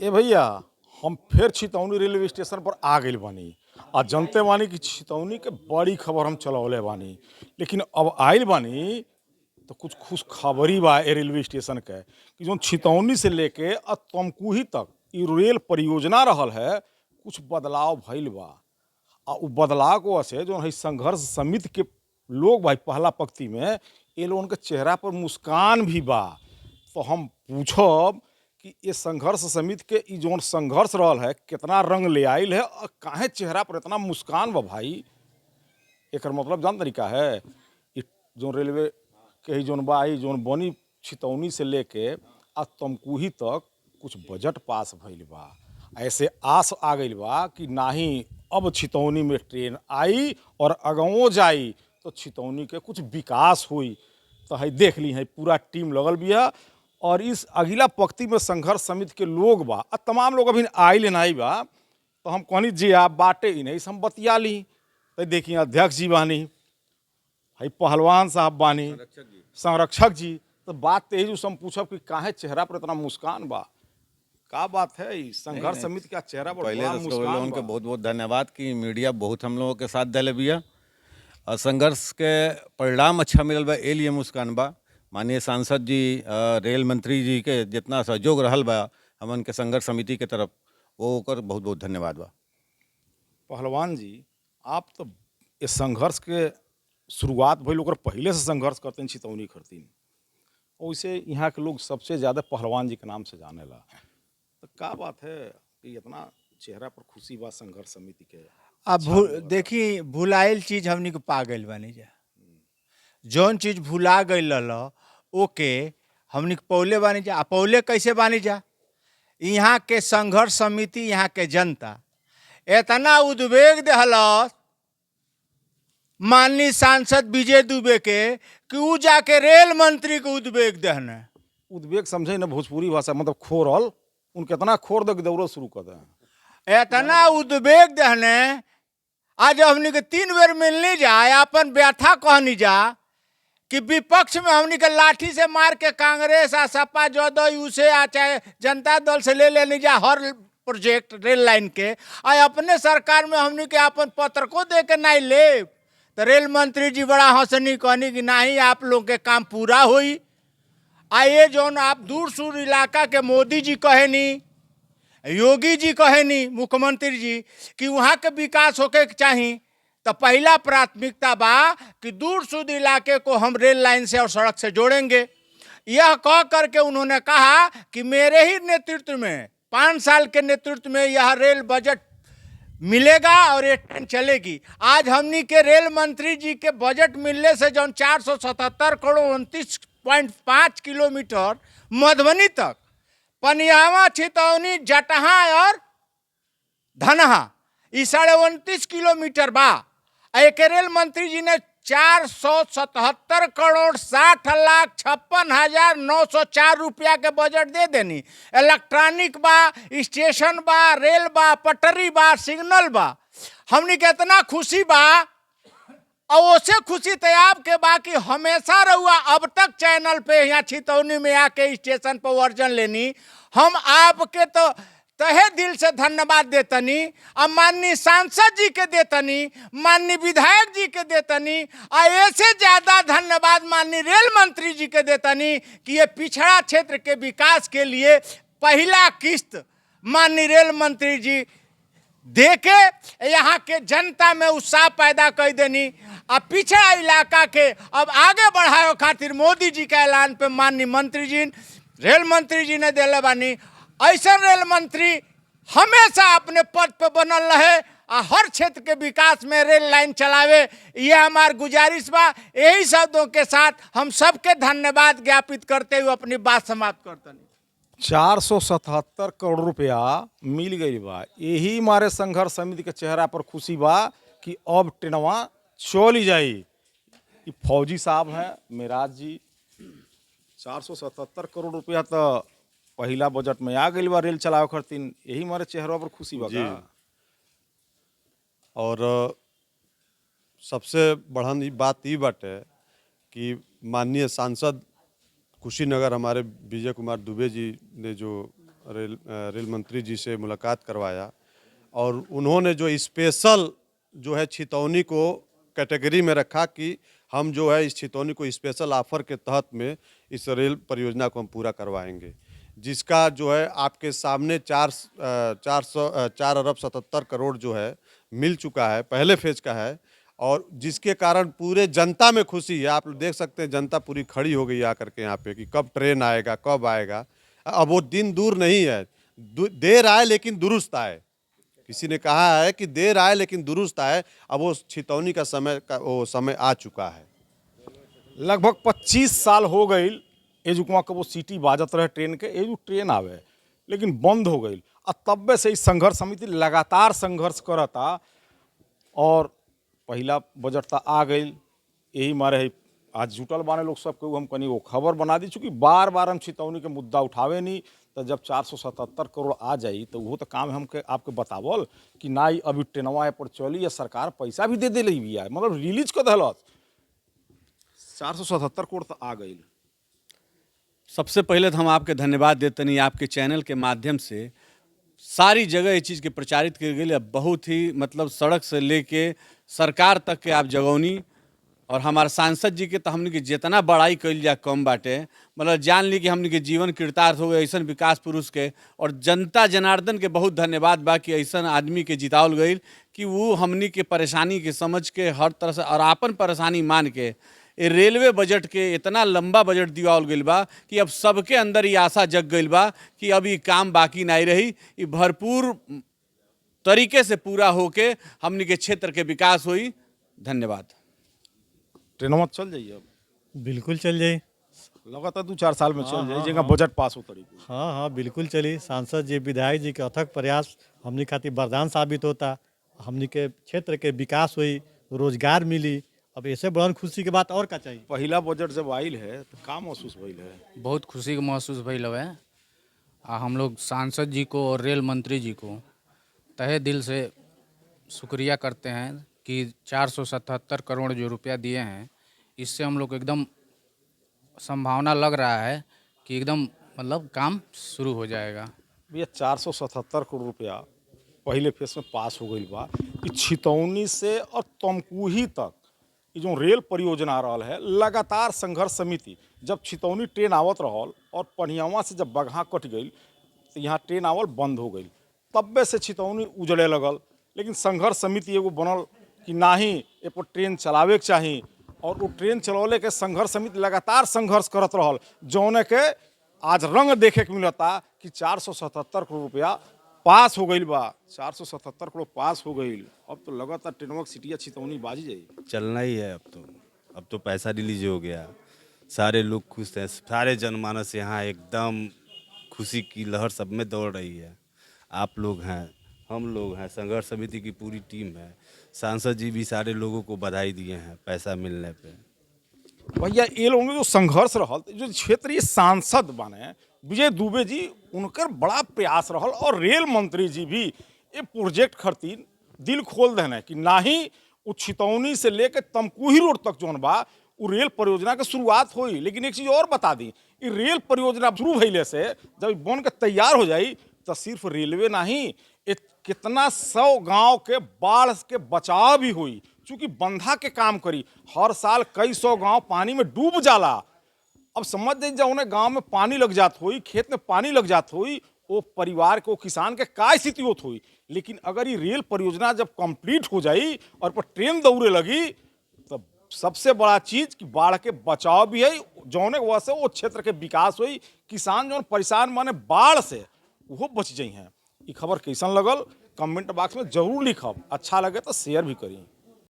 ए भैया, हम फिर छितौनी रेलवे स्टेशन पर आ गइल बानी आ जनते बानी कि छितौनी के बड़ी खबर हम चलवले बानी। लेकिन अब आइल बानी तो कुछ खुश खबरी बा ए रेलवे स्टेशन के कि जौन छितौनी से लेके तमकुही तक इ रेल परियोजना रहल है, कुछ बदलाव भइल बा। आ उ बदलाव के वजह से जौन है संघर्ष समिति के लोग भाई पहला पंक्ति में ये लोगन के चेहरा पर मुस्कान भी बा। तो हम पूछब कि ये संघर्ष समिति के इ जौन संघर्ष रहल है कितना रंग ले आइल है और काहे चेहरा पर इतना मुस्कान बा भाई। एकर मतलब जान तरीका है इ जौन रेलवे के ही जौन बा इ जौन बनी छितौनी से लेके आ तमकुही तक कुछ बजट पास भइल बा। ऐसे आस आ गइल बा कि नाही अब छितौनी में ट्रेन आई और अगवों जाई तो छितौनी के कुछ विकास हुई। तो है देख ली है पूरा टीम लगल बिया और इस अगिला पंक्ति में संघर्ष समिति के लोग बा आ तमाम लोग अभी आइल नहीं बा। तो हम कहनी जी आप बाटे ही नहीं से हम बतिया ली। तो देखिए अध्यक्ष जी बानी, है पहलवान साहब बानी, संरक्षक जी। तो बात तो यही जो हम पूछब कि काहे चेहरा पर इतना मुस्कान बा, का बात है इस संघर्ष समिति का चेहरा पर पहले बड़ा तो मुस्कान लोगों के बा। बहुत बहुत धन्यवाद कि मीडिया बहुत हम लोगों के साथ दिले बिया और संघर्ष के परिणाम अच्छा मिलल बा ए लिए मुस्कान बा। माननीय सांसद जी रेल मंत्री जी के जितना सहयोग रहल बा हमन के संघर्ष समिति के तरफ वो ओकर बहुत बहुत धन्यवाद बा। पहलवान जी, आप तो इस संघर्ष के शुरुआत भइल ओकर पहले से संघर्ष करते छितौनी खरतीन। वैसे यहाँ के लोग सबसे ज़्यादा पहलवान जी के नाम से जानेला। तो का बात है कि इतना चेहरा पर खुशी बा संघर्ष समिति के। अब देखी भुलाइल चीज हमनी के पा गइल बानी जा। जौन चीज भुला गइल रहल ओके हमनी के पौले बानी जा। पौले कैसे बानी जा? यहाँ के संघर्ष समिति, यहाँ के जनता इतना उद्वेग देहलस माननीय सांसद विजय दुबे के कि उ जाके रेल मंत्री के उद्वेग देहने। उद्वेग समझे न भोजपुरी भाषा मतलब खोरल उनके इतना खोर दे दौड़ शुरू कर दे। इतना उद्वेग देहने आज हमनी के 3 बेर मिलने जाए अपन व्यथा कहनी जा कि विपक्ष में हमनी के लाठी से मार के कांग्रेस आ सपा जदयू से आ चाहे जनता दल से ले लेनी जा हर प्रोजेक्ट रेल लाइन के आ अपने सरकार में हमनी के अपन पत्र को दे के नहीं ले। तो रेल मंत्री जी बड़ा हंसनी कहनी कि नहीं आप लोग के काम पूरा हुई। आइए जौन आप दूर सूर इलाका के मोदी जी कहेनी, योगी जी कहेनी, मुख्यमंत्री जी कि वहाँ के विकास होके चाहिए। तो पहला प्राथमिकता बा कि दूर सूर इलाके को हम रेल लाइन से और सड़क से जोड़ेंगे। यह कह करके उन्होंने कहा कि मेरे ही नेतृत्व में 5 साल के नेतृत्व में यह रेल बजट मिलेगा और ये ट्रेन चलेगी। आज हमनी के रेल मंत्री जी के बजट मिलने से जो 477 करोड़ 29.5 किलोमीटर मधुबनी तक, पनियावा, छितौनी, जटहा और धनहा, ये 29.5 किलोमीटर बा। एक रेल मंत्री जी ने 477 करोड़ 60,56,904 रुपया के बजट दे देनी। इलेक्ट्रॉनिक बा, स्टेशन बा, रेल बा, पटरी बा, सिग्नल बा। हमनी के इतना खुशी बा और उससे खुशी तो आपके बा कि हमेशा रहुआ अब तक चैनल पे यहाँ छितौनी में आके स्टेशन पर वर्जन लेनी। हम आपके तो तहे दिल से धन्यवाद देतनी और माननीय सांसद जी के देतनी, माननीय विधायक जी के देतनी और ऐसे ज्यादा धन्यवाद माननीय रेल मंत्री जी के देतनी कि ये पिछड़ा क्षेत्र के विकास के लिए पहला किस्त माननीय रेल मंत्री जी देके यहाँ के जनता में उत्साह पैदा कर देनी। अब पिछड़ा इलाका के अब आगे बढ़ाए खातिर मोदी जी के ऐलान पे माननीय मंत्री जी, रेल मंत्री जी ने दिले बानी। ऐसा रेल मंत्री हमेशा अपने पद पे बनल रहे और हर क्षेत्र के विकास में रेल लाइन चलावे, ये हमार गुजारिश बा। यही शब्दों के साथ हम सबके धन्यवाद ज्ञापित करते हुए अपनी बात समाप्त करते हैं। 477 करोड़ रुपया मिल गई बा, यही हमारे संघर्ष समिति के चेहरा पर खुशी बा कि अब ट्रेनवा चली जाई। ये फौजी साहब हैं मेराज जी, 477 करोड़ रुपया तो पहला बजट में आ गई बा रेल चलावे खातिर, यही हमारे चेहरा पर खुशी बा जी। का? और सबसे बढ़न बात ये बाटे कि माननीय सांसद कुशीनगर हमारे विजय कुमार दुबे जी ने जो रेल मंत्री जी से मुलाकात करवाया और उन्होंने जो स्पेशल जो है छितौनी को कैटेगरी में रखा कि हम जो है इस छितौनी को स्पेशल ऑफर के तहत में इस रेल परियोजना को हम पूरा करवाएंगे, जिसका जो है आपके सामने 4 अरब 77 करोड़ जो है मिल चुका है, पहले फेज का है। और जिसके कारण पूरे जनता में खुशी है। आप देख सकते हैं जनता पूरी खड़ी हो गई आकर के यहाँ पे कि कब ट्रेन आएगा, कब आएगा। अब वो दिन दूर नहीं है, देर आए लेकिन दुरुस्त आए। किसी ने कहा है कि देर आए लेकिन दुरुस्त आए। अब वो छितौनी का समय आ चुका है। लगभग 25 साल हो गई एजुकवा के वो सीटी बाजत रहे ट्रेन के, एजू ट्रेन आवे लेकिन बंद हो गई। और तब्बे से इस संघर्ष समिति लगातार संघर्ष करता और पहला बजट तो आ गई, यही मारे आज जुटल बाने लोग सब के हम कनी वो खबर बना दी। चूँकि बार बार हम छितौनी के मुद्दा उठावे नहीं, तो जब 477 करोड़ आ जाई तो वो तो काम हमके आपके बतावल कि ना ही अभी ट्रेनवा पर चली या सरकार पैसा भी दे दे रही बिया, मतलब रिलीज कर दिलत। 477 करोड़ तो आ गई। सबसे पहले तो हम आपके धन्यवाद देते नहीं, आपके चैनल के माध्यम से सारी जगह ये चीज़ के प्रचारित की गई। बहुत ही मतलब सड़क से लेके सरकार तक के आप जगौनी और हमारे सांसद जी के तो हमने के जितना बड़ाई कल जा कम बाटे। मतलब जान ली कि हमने के जीवन कृतार्थ हो गए ऐसा विकास पुरुष के। और जनता जनार्दन के बहुत धन्यवाद बा कि ऐसा आदमी के जितावल गई कि वो हमने के परेशानी के समझ के हर तरह से और आपन परेशानी मान के ये रेलवे बजट के इतना लंबा बजट दिवाल गई बा कि अब सबके अंदर ये आशा जग गई बा कि अब ये काम बाकी नहीं रही, ये भरपूर तरीके से पूरा होके हमने के क्षेत्र के विकास हुई। धन्यवाद। ट्रेनवा चल जाइए अब बिल्कुल चल जाए। लगातार 2-4 साल में चल जाए जगह बजट पास हो तरीके। हाँ हाँ बिल्कुल चली। सांसद जी विधायक जी के अथक प्रयास हमने खातिर वरदान साबित होता। हमने के क्षेत्र के विकास हुई, रोजगार मिली। अब ऐसे बड़ा खुशी के बात और का चाहिए। पहला बजट जब आयल है तो का महसूस भइल है? बहुत खुशी का महसूस भइल है। हम लोग सांसद जी को और रेल मंत्री जी को तहे दिल से शुक्रिया करते हैं कि 477 करोड़ जो रुपया दिए हैं, इससे हम लोग एकदम संभावना लग रहा है कि एकदम मतलब काम शुरू हो जाएगा। भैया 477 करोड़ रुपया पहले फेज में पास हो गई बा। कि छितौनी से और तमकुही तक ये जो रेल परियोजना आ रहा है, लगातार संघर्ष समिति जब छितौनी ट्रेन आवत रहल और पनियावा से जब बगहा कट गई तो यहाँ ट्रेन आवल बंद हो गई। तब्बे से छितौनी उजड़े लगल। लेकिन संघर्ष समिति एगो बनल कि ना ही ए पर ट्रेन चलावे के चाही और वो ट्रेन चलौले के संघर्ष समिति लगातार संघर्ष करत रहल, जौने के आज रंग देखे के मिलता कि 477 करोड़ रुपया पास हो गई बा। 477 करोड़ पास हो गई। अब तो लगातार ट्रेनवा की सीटिया छितौनी बाजी जाई। चलना ही है। अब तो पैसा रिलीज हो गया, सारे लोग खुश हैं, सारे जनमानस यहाँ एकदम खुशी की लहर सब में दौड़ रही है। आप लोग हैं, हम लोग हैं, संघर्ष समिति की पूरी टीम है। सांसद जी भी सारे लोगों को बधाई दिए हैं पैसा मिलने पे। भैया ये लोगों में जो संघर्ष रहल, जो क्षेत्रीय सांसद बने विजय दुबे जी, उनकर बड़ा प्रयास रहल और रेल मंत्री जी भी ये प्रोजेक्ट खातिर दिल खोल देने कि ना ही वो छितौनी से लेकर तमकुही रोड तक जौन बा वो रेल परियोजना के शुरुआत हुई। लेकिन एक चीज़ और बता दी, ये रेल परियोजना शुरू भइले से जब बन के तैयार हो जाई तो सिर्फ रेलवे नहीं, कितना 100 गांव के बाढ़ के बचाव भी हुई। चूँकि बंधा के काम करी, हर साल कई 100 गांव पानी में डूब जाला। अब समझ जाइए जब उन्हें गांव में पानी लग जात हुई, खेत में पानी लग जात हुई, वो परिवार को किसान के का स्थिति होत हुई। लेकिन अगर ये रेल परियोजना जब कंप्लीट हो जाई और पर ट्रेन दौड़े लगी तो सबसे बड़ा चीज कि बाढ़ के बचाव भी है, जौने वजह से वो क्षेत्र के विकास हुई। किसान जो परेशान माने बाढ़ से वो बच जाइ हैं। ये खबर कैसन लगल कमेंट बॉक्स में जरूर लिखब। अच्छा लगे तो शेयर भी करी।